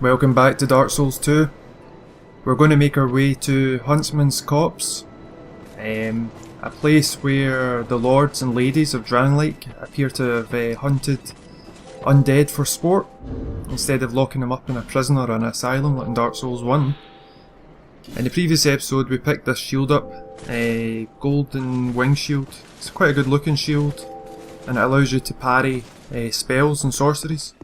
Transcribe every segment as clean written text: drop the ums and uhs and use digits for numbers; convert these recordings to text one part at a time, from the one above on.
Welcome back to Dark Souls 2. We're going to make our way to Huntsman's Copse, a place where the lords and ladies of Drangleic appear to have hunted undead for sport, instead of locking them up in a prison or an asylum like in Dark Souls 1. In the previous episode we picked this shield up, a golden wing shield. It's quite a good looking shield, and it allows you to parry spells and sorceries.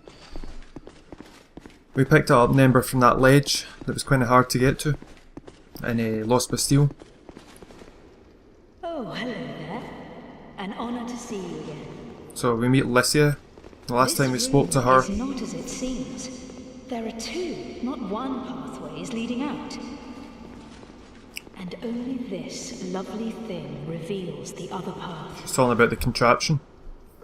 We picked it up an ember from that ledge that was kind of hard to get to in Lost Bastille. Oh, hello there. An honour to see you again. So we meet Lycia. The last time we spoke to her. It's not as it seems. There are two, not one pathways leading out. And only this lovely thing reveals the other path. She's talking about the contraption.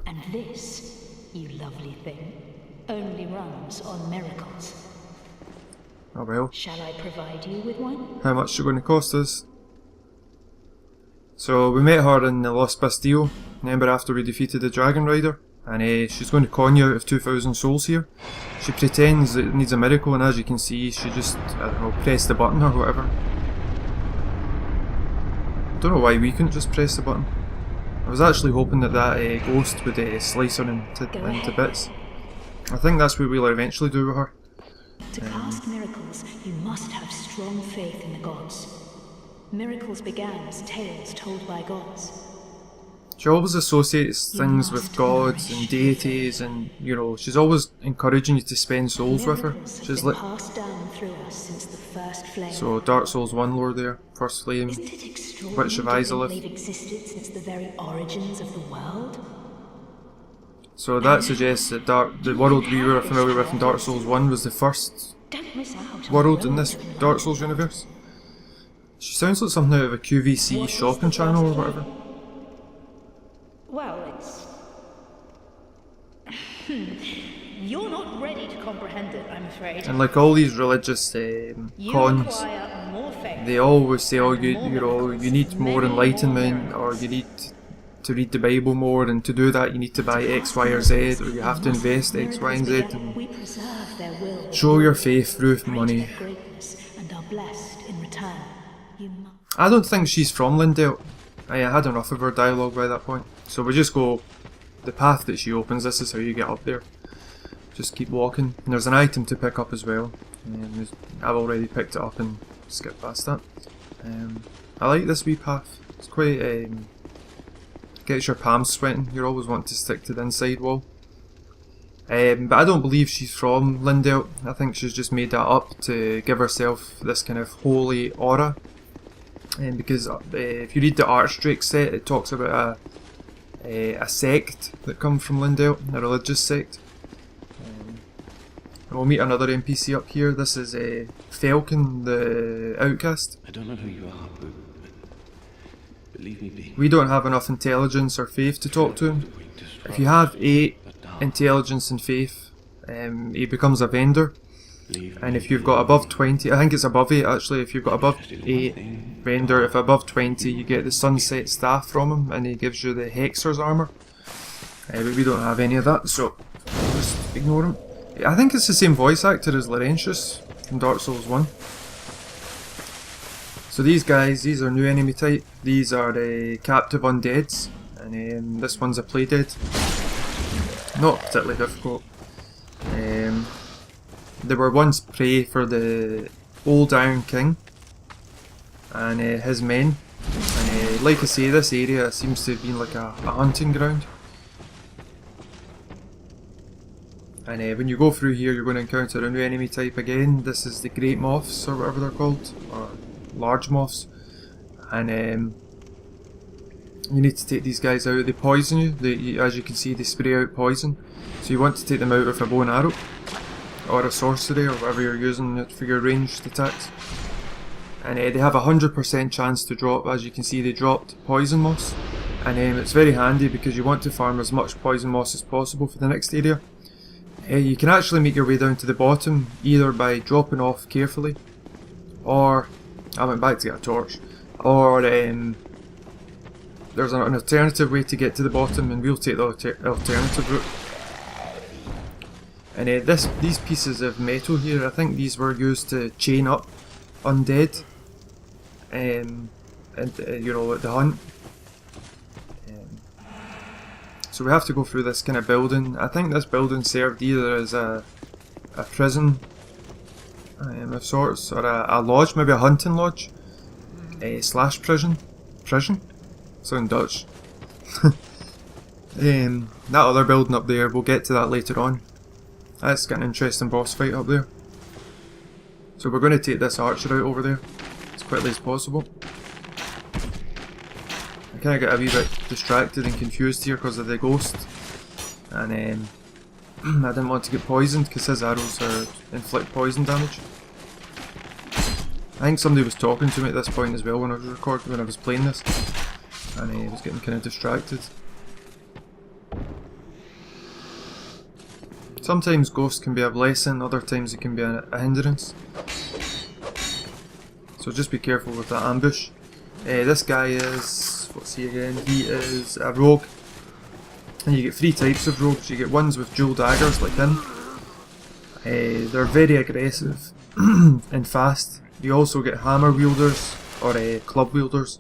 And this, you lovely thing, only runs on miracles. Oh well. Shall I provide you with one? How much is it going to cost us? So we met her in the Lost Bastille, remember, after we defeated the Dragon Rider, and she's going to con you out of 2,000 souls here. She pretends it needs a miracle, and as you can see, she just, I don't know, pressed the button or whatever. Don't know why we couldn't just press the button. I was actually hoping that ghost would slice her into bits. I think that's what we'll eventually do with her. To cast miracles, you must have strong faith in the gods. Miracles began as tales told by gods. She always associates things with gods and deities, and you know, she's always encouraging you to spend souls with her. She's like passed down through us since the first flame. So Dark Souls 1 lore there, first flame, Isn't it extraordinary Witch of to think Izalith. they've existed since the very origins of the world? So that suggests that the world we were familiar with in Dark Souls 1 was the first Don't miss out on world in the this road. Dark Souls universe. She sounds like something out of a QVC shopping channel or whatever. Well, it's... You're not ready to comprehend it, I'm afraid. And like all these religious You cons, require more faith. they always say, oh, you and know, you need more many enlightenment, more or you need to read the Bible more, and to do that you need to buy X, Y or Z, or you have to invest X, Y and Z, and We preserve their will. show your faith through money. Their greatness and are blessed in return. You must... I don't think she's from Lindale. I had enough of her dialogue by that point. So we just go the path that she opens. This is how you get up there. Just keep walking. And there's an item to pick up as well. I've already picked it up and skipped past that. I like this wee path. It's quite gets your palms sweating. You always want to stick to the inside wall. But I don't believe she's from Lindale. I think she's just made that up to give herself this kind of holy aura. Because if you read the Archdrake set, it talks about a sect that come from Lindale, a religious sect. And we'll meet another NPC up here. This is Falcon, the outcast. I don't know who you are, but leave me be. We don't have enough intelligence or faith to talk to him. If you have 8 intelligence and faith, he becomes a vendor. And if you've got above 20, I think it's above 8 actually, if you've got above 8 vendor, if above 20 you get the sunset staff from him, and he gives you the Hexer's armour. But we don't have any of that, so just ignore him. I think it's the same voice actor as Laurentius in Dark Souls 1. So these guys, these are new enemy type. These are captive undeads, and this one's a play dead. Not particularly difficult. They were once prey for the Old Iron King and his men, and like I say, this area seems to have been like a hunting ground. And when you go through here, you're going to encounter a new enemy type again. This is the Great Moths, or whatever they're called, or Large Moths, and you need to take these guys out. They poison you. As you can see, they spray out poison, so you want to take them out with a bow and arrow, or a sorcery, or whatever you're using for your ranged attacks. And they have a 100% chance to drop. As you can see, they dropped poison moss, and it's very handy because you want to farm as much poison moss as possible for the next area. You can actually make your way down to the bottom either by dropping off carefully, or I went back to get a torch, or there's an alternative way to get to the bottom, and we'll take the alternative route. And these pieces of metal here, I think these were used to chain up undead, and you know, at the hunt. So we have to go through this kind of building. I think this building served either as a prison of sorts, or a lodge, maybe a hunting lodge, slash prison. Prison? Sound Dutch. That other building up there, we'll get to that later on. That's got an interesting boss fight up there. So we're going to take this archer out over there as quickly as possible. I kind of get a wee bit distracted and confused here because of the ghost. And I didn't want to get poisoned because his arrows inflict poison damage. I think somebody was talking to me at this point as well when I was playing this. And I was getting kind of distracted. Sometimes ghosts can be a blessing, other times it can be a hindrance. So just be careful with that ambush. This guy is, what's he again? He is a rogue. And you get 3 types of rogues. You get ones with dual daggers like him. They're very aggressive and fast. You also get hammer wielders or club wielders.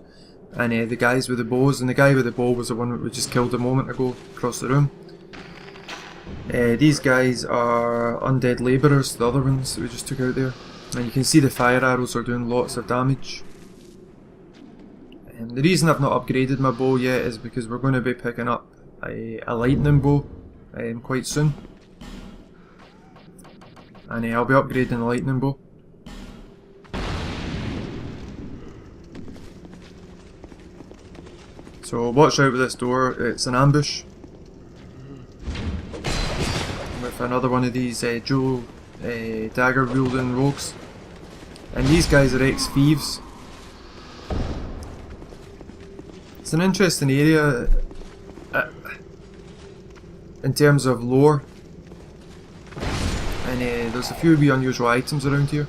And the guys with the bows. And the guy with the bow was the one that we just killed a moment ago across the room. These guys are undead labourers, the other ones that we just took out there. And you can see the fire arrows are doing lots of damage. The reason I've not upgraded my bow yet is because we're going to be picking up a lightning bow quite soon. And I'll be upgrading the lightning bow. So watch out with this door, it's an ambush. With another one of these dual dagger wielding rogues. And these guys are ex-thieves. It's an interesting area in terms of lore. And there's a few wee unusual items around here.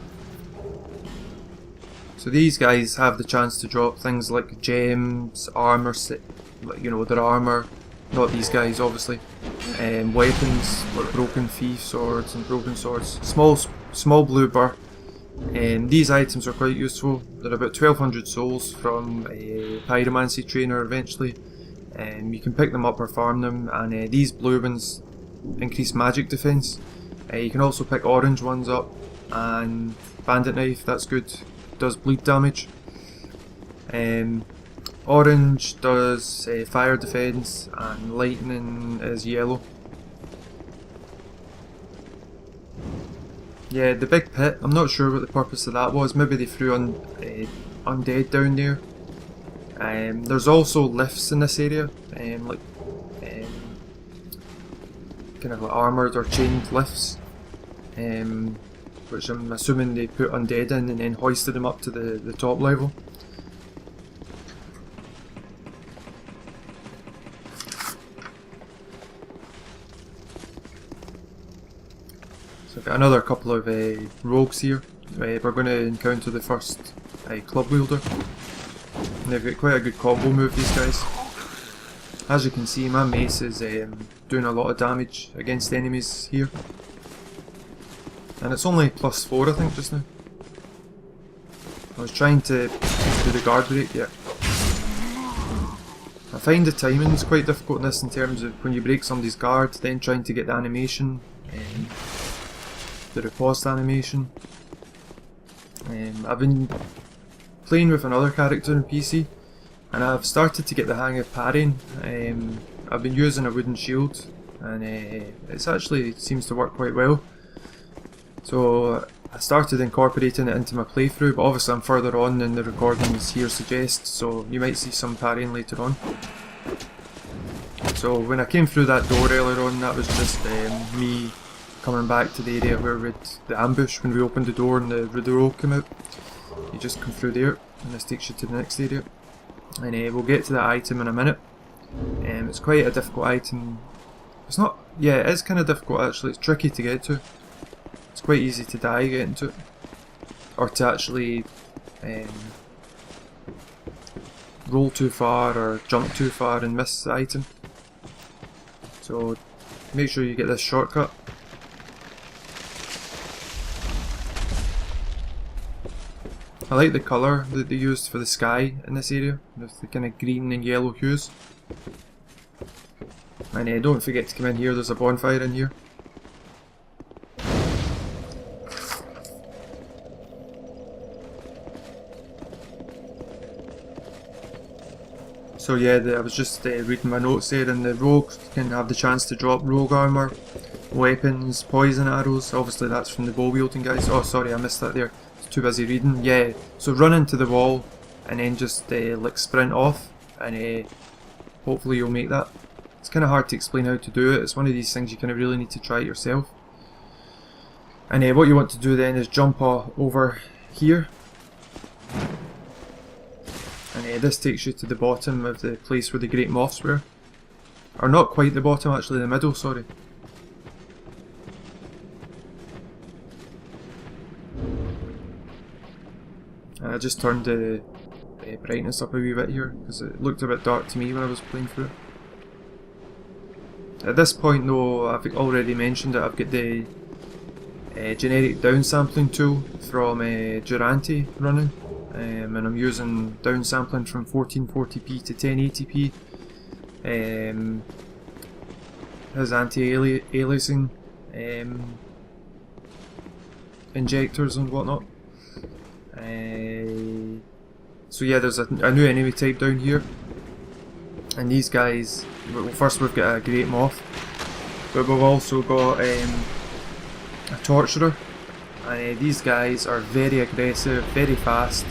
So these guys have the chance to drop things like gems, armour, you know, their armour. Not these guys, obviously. Weapons like broken thief swords and broken swords. Small blue burr. These items are quite useful. They're about 1200 souls from a pyromancy trainer eventually. You can pick them up or farm them, and these blue ones increase magic defense. You can also pick orange ones up, and bandit knife, that's good, does bleed damage. Orange does fire defense, and lightning is yellow. Yeah, the big pit, I'm not sure what the purpose of that was. Maybe they threw undead down there. There's also lifts in this area, kind of like armoured or chained lifts, which I'm assuming they put undead in and then hoisted them up to the top level. So I've got another couple of rogues here. We're going to encounter the first club wielder. And they've got quite a good combo move, these guys. As you can see, my mace is doing a lot of damage against enemies here. And it's only +4 I think just now. I was trying to do the guard break, yeah. I find the timing is quite difficult in this in terms of when you break somebody's guard, then trying to get the animation, the riposte animation. I've been playing with another character in PC, and I've started to get the hang of parrying. I've been using a wooden shield, and it actually seems to work quite well. So I started incorporating it into my playthrough, but obviously I'm further on than the recordings here suggest, so you might see some parrying later on. So when I came through that door earlier on, that was just me coming back to the area where we'd the ambush when we opened the door and the rogue came out. You just come through there, and this takes you to the next area. And we'll get to that item in a minute. It's quite a difficult item. It's not, yeah, it is kind of difficult actually. It's tricky to get to. It's quite easy to die getting to it, or to actually roll too far or jump too far and miss the item. So make sure you get this shortcut. I like the colour that they used for the sky in this area, with the kind of green and yellow hues. And don't forget to come in here, there's a bonfire in here. So yeah, I was just reading my notes there, and the rogues can have the chance to drop rogue armour, weapons, poison arrows. Obviously that's from the bow wielding guys. Oh sorry, I missed that there. Too busy reading. Yeah, so run into the wall and then just like sprint off, and hopefully you'll make that. It's kind of hard to explain how to do it. It's one of these things you kind of really need to try it yourself. And what you want to do then is jump over here, and this takes you to the bottom of the place where the great moths were. Or not quite the bottom, actually the middle, sorry. I just turned the brightness up a wee bit here because it looked a bit dark to me when I was playing through it. At this point though, I've already mentioned it, I've got the generic downsampling tool from Durante running, and I'm using downsampling from 1440p to 1080p. His anti-aliasing injectors and whatnot. So yeah, there's a new enemy type down here, and these guys, well, first we've got a great moth, but we've also got a torturer, and these guys are very aggressive, very fast,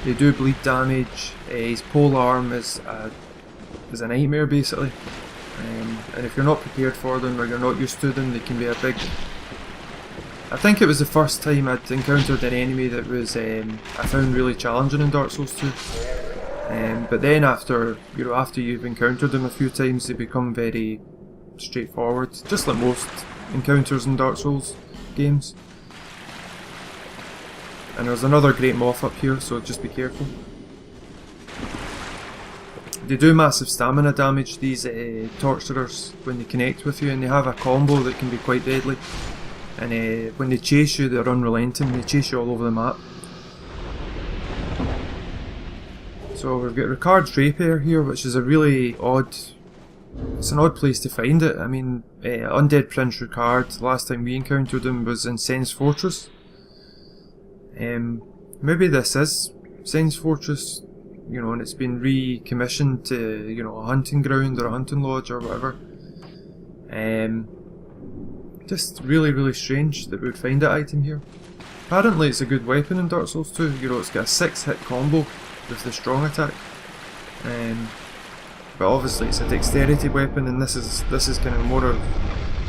they do bleed damage. His pole arm is a nightmare basically, and if you're not prepared for them or you're not used to them, they can be a big... I think it was the first time I'd encountered an enemy that was I found really challenging in Dark Souls 2. But then after you've encountered them a few times, they become very straightforward, just like most encounters in Dark Souls games. And there's another great moth up here, so just be careful. They do massive stamina damage, these torturers, when they connect with you, and they have a combo that can be quite deadly. And when they chase you, they're unrelenting, they chase you all over the map. So we've got Ricard's Rapier here, which is a really odd... It's an odd place to find it. I mean, Undead Prince Ricard, the last time we encountered him was in Sen's Fortress. Maybe this is Sen's Fortress, you know, and it's been recommissioned to, you know, a hunting ground or a hunting lodge or whatever. Just really strange that we would find that item here. Apparently it's a good weapon in Dark Souls 2, you know, it's got a 6-hit combo with the strong attack. But obviously it's a dexterity weapon, and this is kind of more of...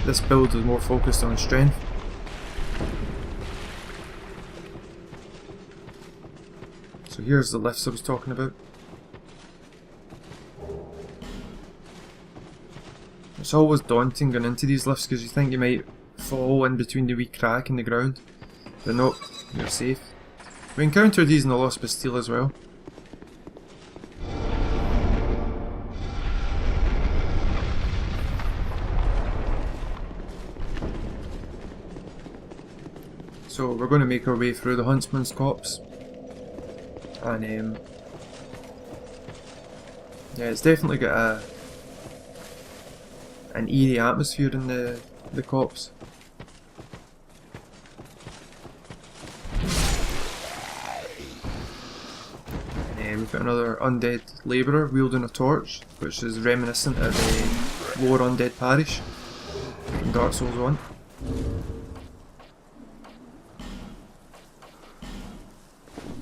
this build is more focused on strength. So here's the lifts I was talking about. It's always daunting going into these lifts because you think you might fall in between the wee crack in the ground, but no, you're safe. We encountered these in the Lost Bastille as well. So we're going to make our way through the Huntsman's Copse, and yeah, it's definitely got an eerie atmosphere in the Copse. And we've got another undead labourer wielding a torch, which is reminiscent of the lower undead parish from Dark Souls 1.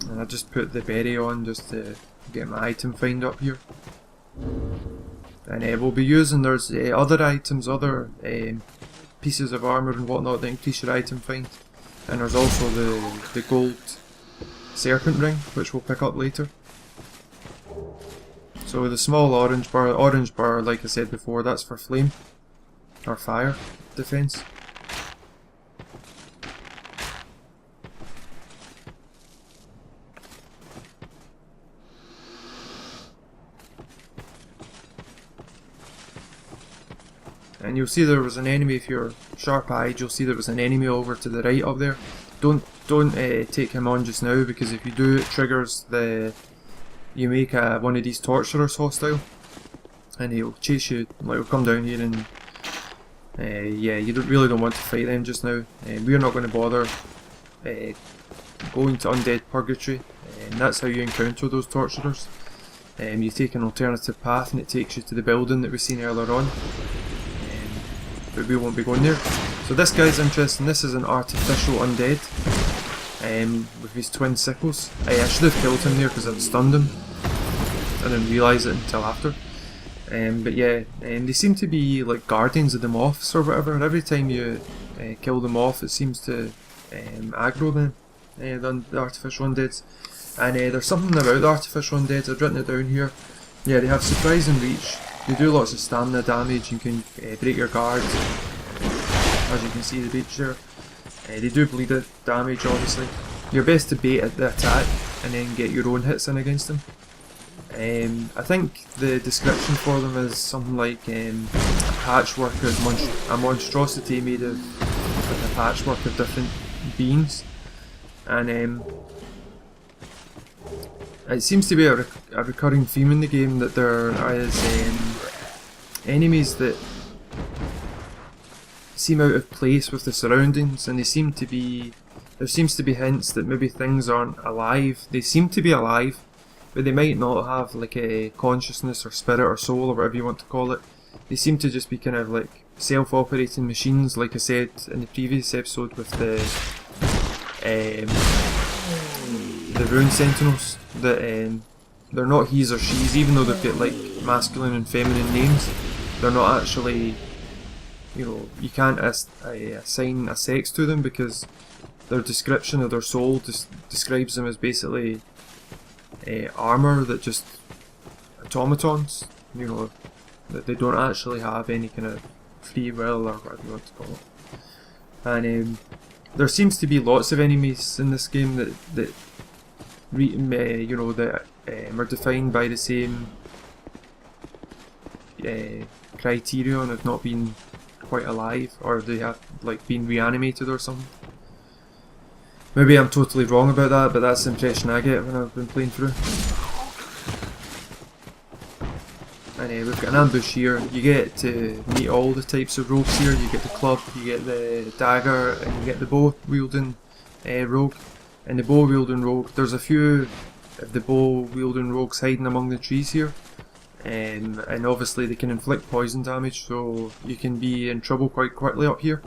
And I just put the berry on just to get my item find up here. And we'll be using, there's other items, other pieces of armour and whatnot that increase your item find. And there's also the gold serpent ring, which we'll pick up later. So the small orange bar, like I said before, that's for flame, or fire defense. And you'll see there was an enemy, if you're sharp-eyed, you'll see there was an enemy over to the right up there. don't take him on just now, because if you do, it triggers you make one of these torturers hostile, and he'll chase you. Like, he'll come down here and yeah, you really don't want to fight them just now. We're not going to bother going to undead purgatory, and that's how you encounter those torturers. You take an alternative path and it takes you to the building that we've seen earlier on, but we won't be going there. So this guy's interesting. This is an artificial undead with his twin sickles. I should have killed him there because I'd stunned him. I didn't realise it until after. But yeah, they seem to be like guardians of the moths or whatever, and every time you kill them off it seems to aggro them, the artificial undeads. And there's something about the artificial undeads, I've written it down here. Yeah, they have surprising reach, they do lots of stamina damage, you can break your guards, as you can see the reach there. They do bleed damage obviously. You're best to bait at the attack and then get your own hits in against them. I think the description for them is something like a patchwork of a monstrosity made of like a patchwork of different beings, and it seems to be a recurring theme in the game that there is enemies that seem out of place with the surroundings, and there seems to be hints that maybe things aren't alive. They seem to be alive, but they might not have like a consciousness or spirit or soul or whatever you want to call it. They seem to just be kind of like self-operating machines, like I said in the previous episode with the rune sentinels, that they're not he's or she's, even though they've got like masculine and feminine names. They're not actually, you know, you can't assign a sex to them because their description of their soul describes them as basically armour that just automatons, you know, that they don't actually have any kind of free will or whatever you want to call it. And there seems to be lots of enemies in this game that you know, that are defined by the same criterion of not being quite alive, or they have like been reanimated or something. Maybe I'm totally wrong about that, but that's the impression I get when I've been playing through. And we've got an ambush here. You get to meet all the types of rogues here. You get the club, you get the dagger, and you get the bow wielding rogue. And the bow wielding rogue, there's a few of the bow wielding rogues hiding among the trees here. And obviously they can inflict poison damage, so you can be in trouble quite quickly up here.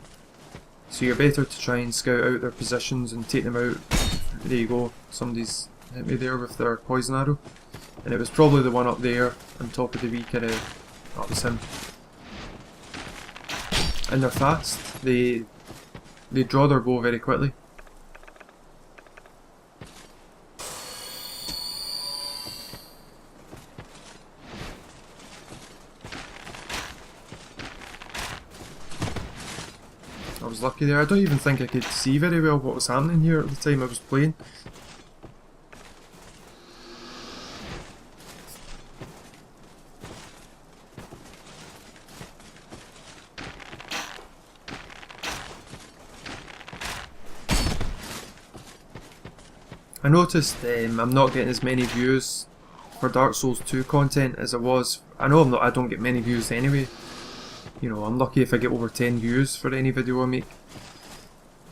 So you're better to try and scout out their positions and take them out. There you go, somebody's hit me there with their poison arrow. And it was probably the one up there on top of the wee kind of, that was him. And they're fast, they draw their bow very quickly. I was lucky there. I don't even think I could see very well what was happening here at the time I was playing. I noticed I'm not getting as many views for Dark Souls 2 content as I was. I know I don't get many views anyway. You know, I'm lucky if I get over 10 views for any video I make.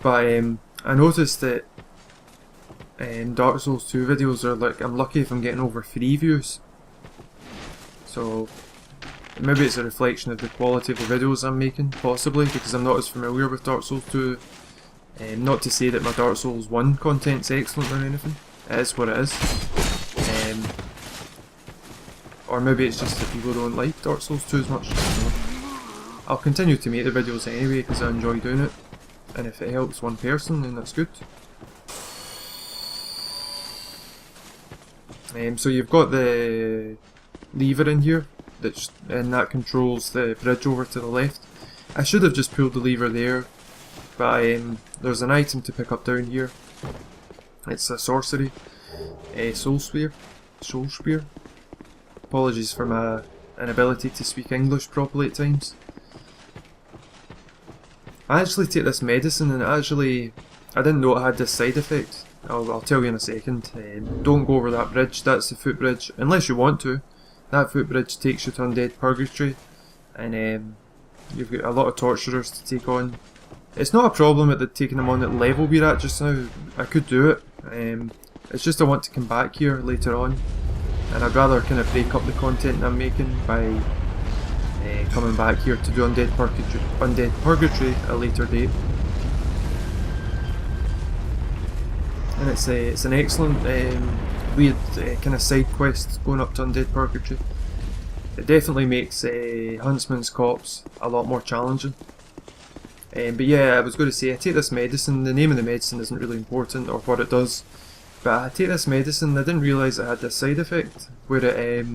But I noticed that Dark Souls 2 videos are like, I'm lucky if I'm getting over 3 views. So maybe it's a reflection of the quality of the videos I'm making, possibly, because I'm not as familiar with Dark Souls 2. Not to say that my Dark Souls 1 content's excellent or anything, it is what it is. Or maybe it's just that people don't like Dark Souls 2 as much. I don't know. I'll continue to make the videos anyway because I enjoy doing it, and if it helps one person then that's good. So you've got the lever in here, and that controls the bridge over to the left. I should have just pulled the lever there, but there's an item to pick up down here. It's a sorcery, a soul spear. Apologies for my inability to speak English properly at times. I actually take this medicine and it actually I didn't know it had this side effect. I'll tell you in a second. Don't go over that bridge, that's the footbridge, unless you want to. That footbridge takes you to Undead Purgatory, and you've got a lot of torturers to take on. It's not a problem at taking them on at level we're at just now. I could do it. It's just I want to come back here later on, and I'd rather kind of break up the content I'm making by coming back here to do Undead Purgatory at a later date. And it's an excellent weird kind of side quest going up to Undead Purgatory. It definitely makes Huntsman's Copse a lot more challenging. But yeah, I was going to say, I take this medicine. The name of the medicine isn't really important or what it does, but I take this medicine. I didn't realise it had this side effect where it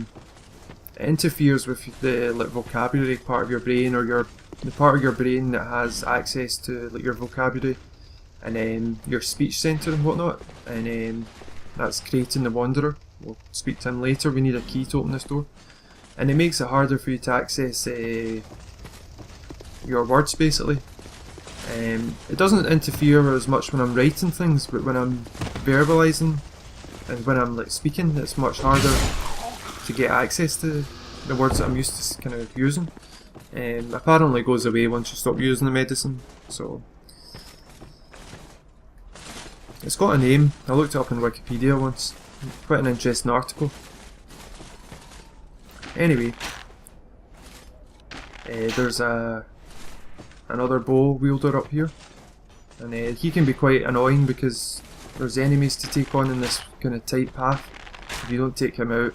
interferes with the vocabulary part of your brain, or the part of your brain that has access to your vocabulary and your speech centre and whatnot, and that's creating the Wanderer. We'll speak to him later. We need a key to open this door, and it makes it harder for you to access your words basically. It doesn't interfere as much when I'm writing things, but when I'm verbalising and when I'm speaking, it's much harder to get access to the words that I'm used to kind of using. Apparently it goes away once you stop using the medicine, so it's got a name. I looked it up on Wikipedia once. Quite an interesting article. Anyway, there's another bow wielder up here, and he can be quite annoying because there's enemies to take on in this kind of tight path. If you don't take him out,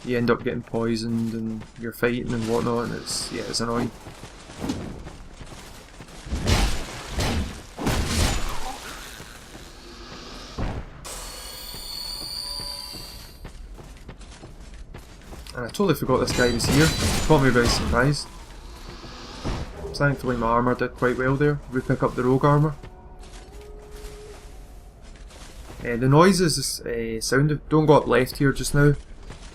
you end up getting poisoned and you're fighting and whatnot, and it's annoying. And I totally forgot this guy was here. It caught me by surprise. Thankfully my armour did quite well there. We pick up the rogue armour. The noises sound. Don't go up left here just now.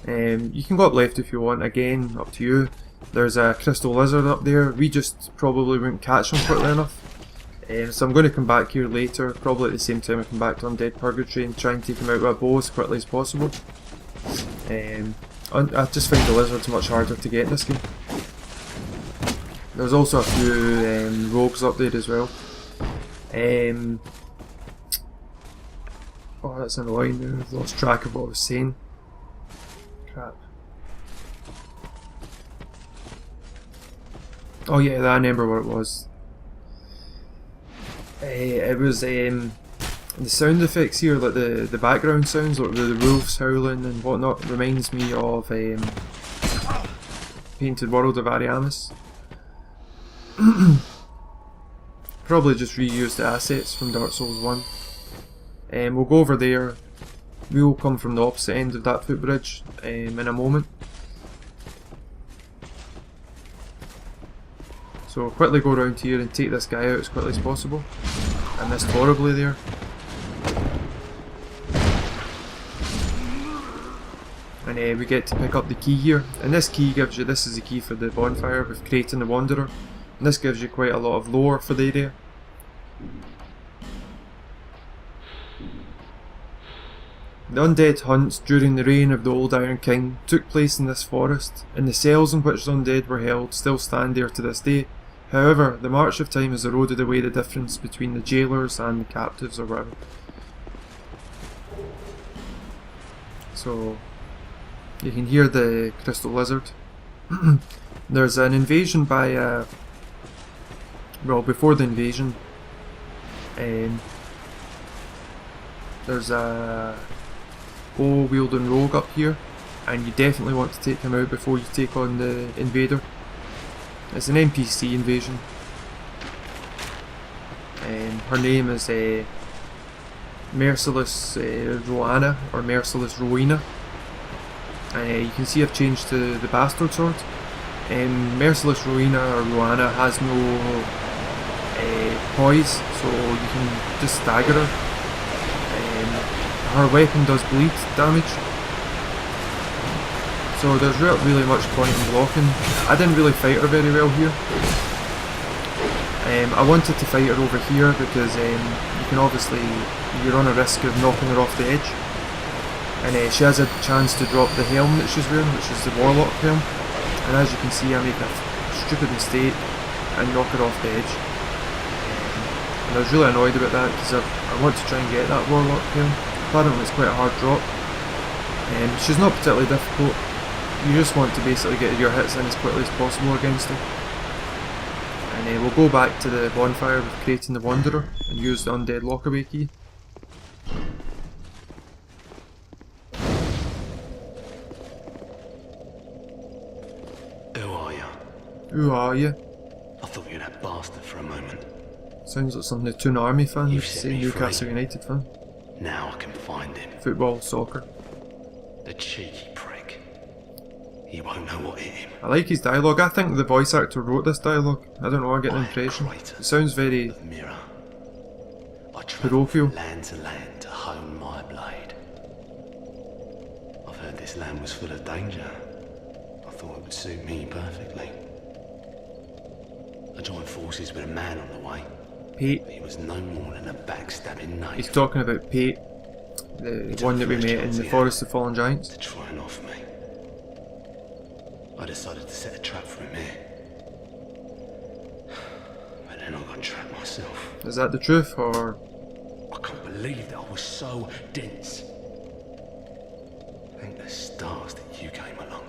You can go up left if you want, again, up to you. There's a crystal lizard up there. We just probably wouldn't catch him quickly enough. So I'm going to come back here later, probably at the same time I come back to Undead Purgatory, and try and take him out with a bow as quickly as possible. I just find the lizards much harder to get in this game. There's also a few rogues up there as well. Oh, that's annoying now. I've lost track of what I was saying. Crap. Oh yeah, I remember what it was. It was the sound effects here, like the background sounds, like the wolves howling and whatnot, reminds me of Painted World of Ariamis. Probably just reused the assets from Dark Souls 1. We'll go over there. We will come from the opposite end of that footbridge in a moment. So we'll quickly go around here and take this guy out as quickly as possible. I missed horribly there. And we get to pick up the key here, and this key gives you, this is the key for the bonfire with creating the Wanderer, and this gives you quite a lot of lore for the area. The undead hunts during the reign of the Old Iron King took place in this forest, and the cells in which the undead were held still stand there to this day. However, the march of time has eroded away the difference between the jailers and the captives or whatever. So you can hear the crystal lizard. There's an invasion by well, before the invasion, there's a bow wielding rogue up here, and you definitely want to take him out before you take on the invader. It's an NPC invasion. Her name is Merciless Roana, or Merciless Rowena. You can see I've changed to the Bastard Sword. Merciless Rowena or Roana has no poise, so you can just stagger her. Her weapon does bleed damage, so there's really much point in blocking. I didn't really fight her very well here, I wanted to fight her over here because you can obviously, you run a risk of knocking her off the edge. And she has a chance to drop the helm that she's wearing, which is the Warlock helm. And as you can see, I make a stupid mistake and knock her off the edge. And I was really annoyed about that because I want to try and get that Warlock helm. Apparently it's quite a hard drop. She's not particularly difficult. You just want to basically get your hits in as quickly as possible against her. And we'll go back to the bonfire with creating the Wanderer and use the undead lockaway key. Who are you? Who are you? I thought you were that bastard for a moment. Sounds like something a Toon Army fan You've would set say, me Newcastle free. United fan. Now I can find him. Football, soccer. The cheeky prick. He won't know what hit him. I like his dialogue. I think the voice actor wrote this dialogue. I don't know, I get the I impression. creator It sounds very of mirror. I travel parochial. from land to land to hone my blade. I've heard this land was full of danger. I thought it would suit me perfectly. I joined forces with a man on the way. Pate. He was no more than a backstabbing knave. He's talking about Pate, the one that we met in the Forest of Fallen Giants. to try and off me. I decided to set a trap for him here. But then I got trapped myself. Is that the truth, or I can't believe that I was so dense. Thank the stars that you came along.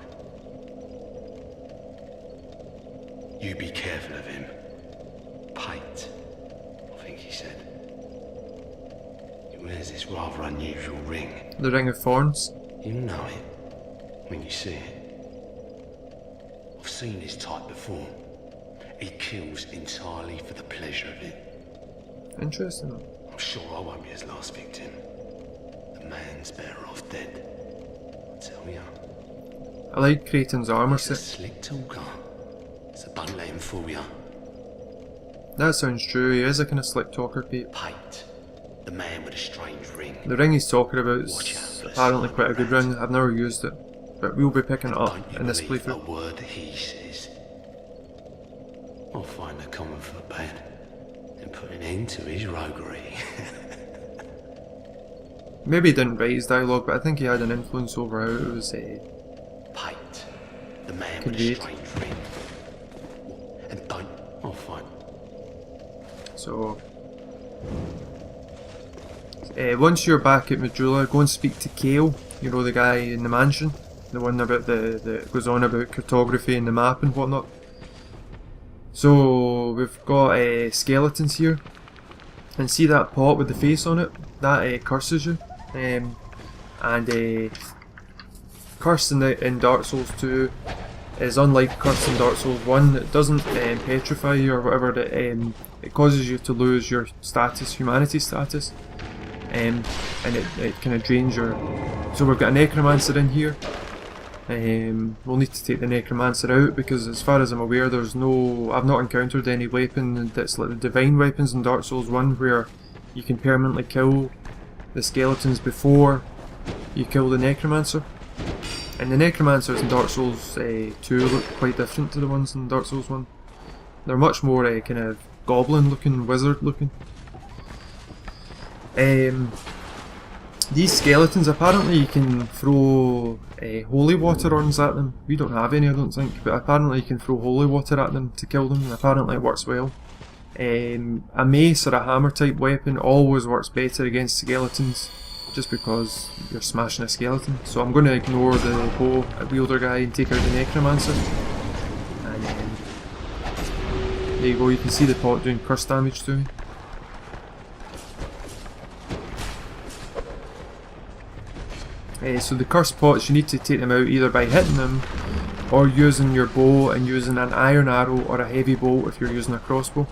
You be careful of him. Pate, I think he said. He wears this rather unusual ring. the Ring of Thorns? You know it when you see it. I've seen this type before. He kills entirely for the pleasure of it. Interesting. I'm sure I won't be his last victim. The man's better off dead. I tell ya. I like Creighton's armour He's a set. slick talker. So don't let him fool ya. That sounds true, he is a kind of slick talker, Pete. Pate, the man with a strange ring. The ring he's talking about Watch out is for the apparently slime quite a good rat. ring. I've never used it, but we'll be picking it up Don't you in this believe a playthrough. word that he says. I'll find the common foot bad and put an end to his roguery. Maybe he didn't write his dialogue, but I think he had an influence over how it was Pate, the man Conveyed. with a strange ring. And don't. I'll find. so. Once you're back at Majula, go and speak to Kale, you know, the guy in the mansion, the one about that goes on about cartography and the map and whatnot. So we've got skeletons here, and see that pot with the face on it? That curses you, and curse in Dark Souls 2 is unlike curse in Dark Souls 1. It doesn't petrify you or whatever. It causes you to lose your status, humanity status, and it kind of drains your. So we've got a necromancer in here. We'll need to take the necromancer out because, as far as I'm aware, I've not encountered any weapon that's like the divine weapons in Dark Souls 1 where you can permanently kill the skeletons before you kill the necromancer. And the necromancers in Dark Souls 2 look quite different to the ones in Dark Souls 1. They're much more kind of goblin looking, wizard looking. These skeletons, apparently you can throw holy water urns at them. We don't have any, I don't think, but apparently you can throw holy water at them to kill them, and apparently it works well. A mace or a hammer type weapon always works better against skeletons, just because you're smashing a skeleton. So I'm going to ignore the bow wielder guy and take out the necromancer. And there you go, you can see the pot doing curse damage to me. So the cursed pots, you need to take them out either by hitting them or using your bow and using an iron arrow or a heavy bolt if you're using a crossbow.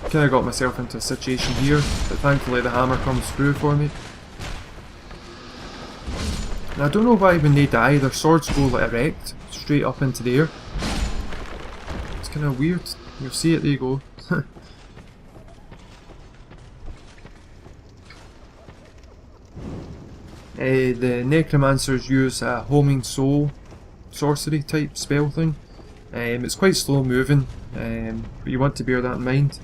Kinda got myself into a situation here, but thankfully the hammer comes through for me. And I don't know why when they die their swords go like erect, straight up into the air. It's kinda weird. You'll see it, there you go. The necromancers use a homing soul sorcery type spell thing, It's quite slow moving, but you want to bear that in mind.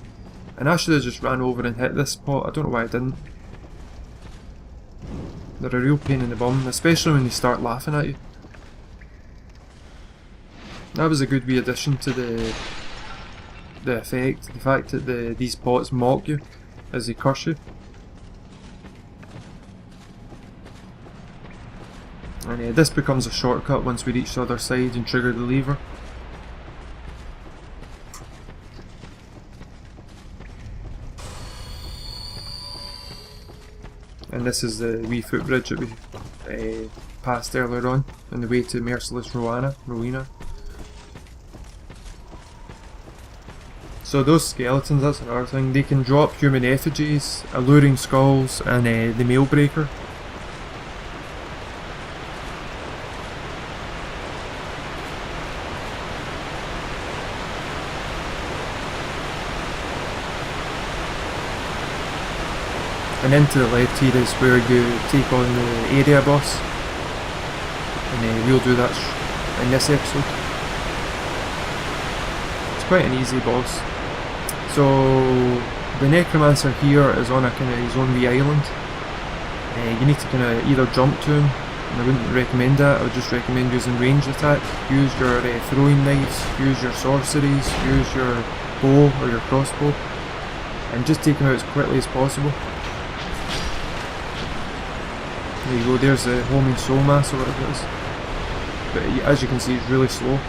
And I should have just ran over and hit this pot, I don't know why I didn't. They're a real pain in the bum, especially when they start laughing at you. That was a good wee addition to the effect, the fact that these pots mock you as they curse you. And this becomes a shortcut once we reach the other side and trigger the lever. And this is the wee footbridge that we passed earlier on the way to Merciless Rowena. So those skeletons, that's another thing, they can drop human effigies, alluring skulls, and the mail breaker. And then to the left here is where you take on the area boss, and we'll do that in this episode. It's quite an easy boss. So the necromancer here is on a kind of his own wee island. You need to kind of either jump to him, and I wouldn't recommend that. I would just recommend using ranged attack. Use your throwing knives, use your sorceries, use your bow or your crossbow, and just take him out as quickly as possible. There you go, there's the homing soul mass or whatever it is. But as you can see, it's really slow.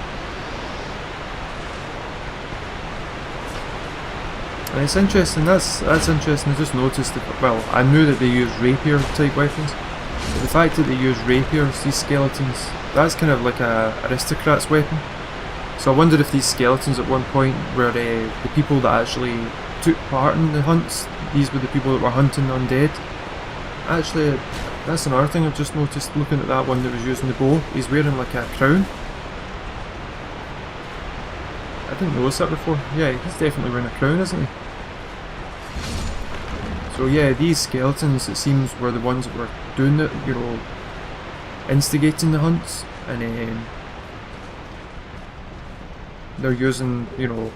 And it's interesting, that's interesting, I just noticed that, well, I knew that they use rapier type weapons, but the fact that they use rapiers, these skeletons, that's kind of like a aristocrat's weapon. So I wondered if these skeletons at one point were the people that actually took part in the hunts. These were the people that were hunting undead. Actually, that's another thing I've just noticed looking at that one that was using the bow. He's wearing like a crown. I didn't notice that before. Yeah, he's definitely wearing a crown, isn't he? So yeah, these skeletons, it seems, were the ones that were doing it, you know, instigating the hunts, and they're using, you know,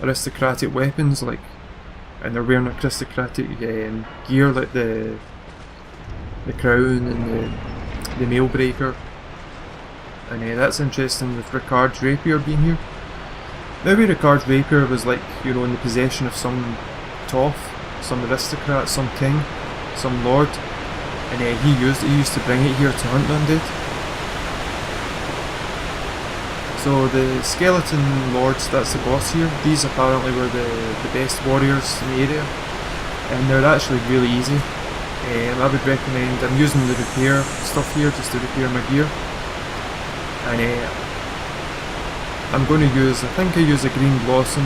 aristocratic weapons, like, and they're wearing aristocratic gear, like the crown and the mail breaker. And that's interesting with Ricard's rapier being here. Maybe Ricard's rapier was like, you know, in the possession of some toff, some aristocrat, some king, some lord, and he used to bring it here to hunt undead. So the skeleton lords, that's the boss here, these apparently were the best warriors in the area, and they're actually really easy. I would recommend, I'm using the repair stuff here just to repair my gear. And I'm going to use, I think I use a green blossom,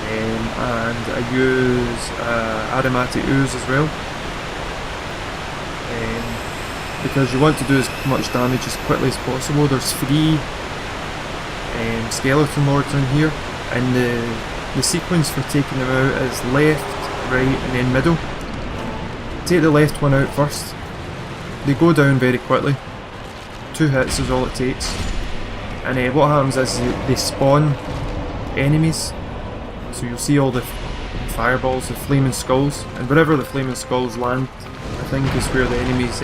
and I use aromatic ooze as well, because you want to do as much damage as quickly as possible. There's 3 skeleton lords in here, and the sequence for taking them out is left, right, and then middle. Take the left one out first. They go down very quickly. 2 hits is all it takes, and what happens is they spawn enemies. So you'll see all the fireballs, the flaming skulls, and wherever the flaming skulls land, I think is where the enemies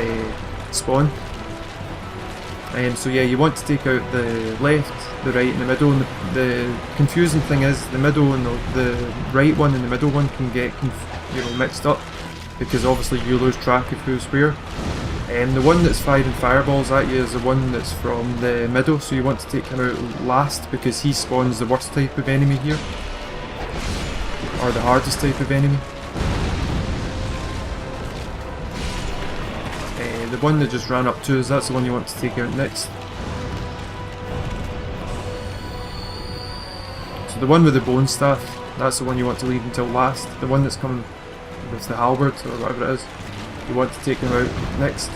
spawn. So yeah, you want to take out the left, the right, and the middle. And the confusing thing is the middle and the right one and the middle one can get mixed up, because obviously you lose track of who's where. The one that's firing fireballs at you is the one that's from the middle, so you want to take him out last because he spawns the worst type of enemy here, or the hardest type of enemy. The one that just ran up to us, that's the one you want to take out next. So the one with the bone staff, that's the one you want to leave until last. The one that's coming with the halberd or whatever it is, you want to take him out next.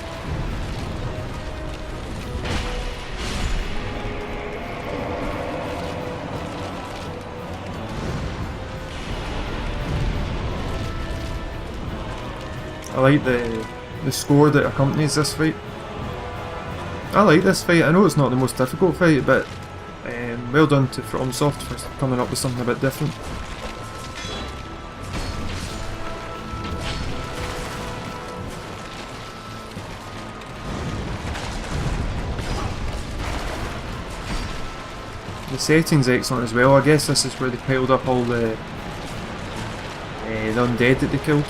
I like the score that accompanies this fight. I like this fight. I know it's not the most difficult fight, but well done to FromSoft for coming up with something a bit different. The setting's excellent as well. I guess this is where they piled up all the undead that they killed.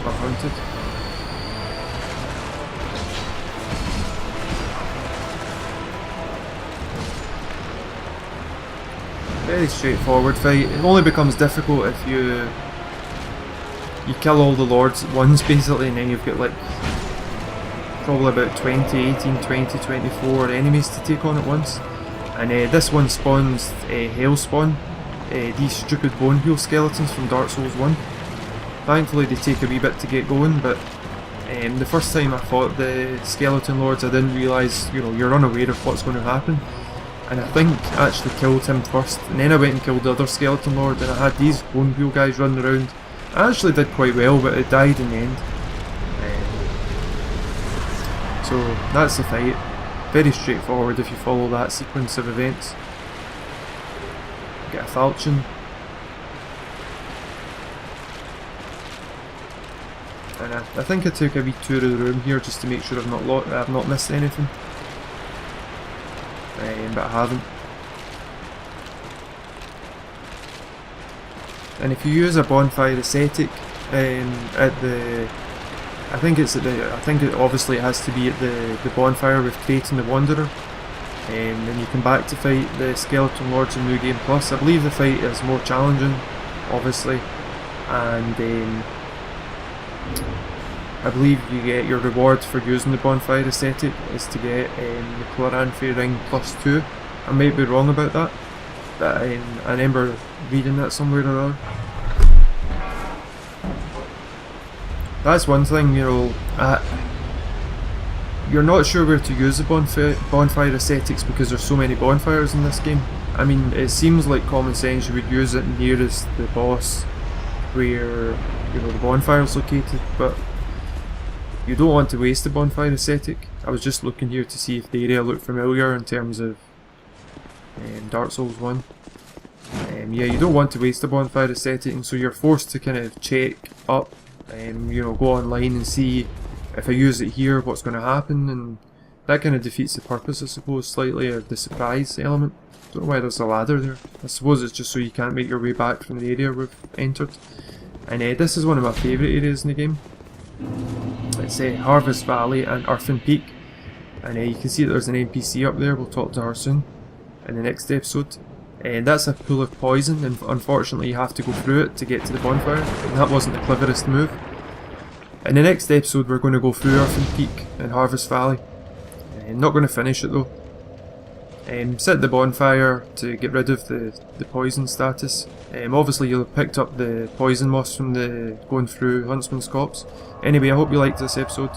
Or hunted. Very straightforward fight. It only becomes difficult if you kill all the lords at once basically, and then you've got like probably about 20, 18, 20, 24 enemies to take on at once. And this one spawns Hellspawn, these stupid bone wheel skeletons from Dark Souls 1. Thankfully they take a wee bit to get going, but the first time I fought the skeleton lords I didn't realise, you know, you're unaware of what's going to happen. And I think I actually killed him first, and then I went and killed the other skeleton lord, and I had these bone wheel guys running around. I actually did quite well, but it died in the end. So that's the fight. Very straightforward if you follow that sequence of events. Get a falchion. And I think I took a wee tour of the room here just to make sure I've not missed anything. But I haven't. And if you use a bonfire ascetic at the, I think it obviously it has to be at the bonfire with Creighton the Wanderer, then you come back to fight the Skeleton Lords in New Game Plus. I believe the fight is more challenging, obviously, and I believe you get your reward for using the bonfire ascetic is to get the Chloranthy ring +2. I might be wrong about that, but I remember reading that somewhere or other. That's one thing, you know, you're not sure where to use the bonfire ascetics because there's so many bonfires in this game. I mean, it seems like common sense you would use it nearest the boss where, you know, the bonfire is located, but you don't want to waste the bonfire ascetic. I was just looking here to see if the area looked familiar in terms of Dark Souls 1. Yeah, you don't want to waste the bonfire ascetic, and so you're forced to kind of check up, you know, go online and see if I use it here, what's going to happen, and that kind of defeats the purpose, I suppose, slightly, of the surprise element. Don't know why there's a ladder there. I suppose it's just so you can't make your way back from the area we've entered. And this is one of my favourite areas in the game. It's Harvest Valley and Earthen Peak, and you can see that there's an NPC up there. We'll talk to her soon in the next episode. And that's a pool of poison, and unfortunately you have to go through it to get to the bonfire, and that wasn't the cleverest move. In the next episode we're going to go through Earthen Peak and Harvest Valley. Not going to finish it though. Set the bonfire to get rid of the poison status. Obviously you'll have picked up the poison moss from going through Huntsman's Copse. Anyway, I hope you liked this episode.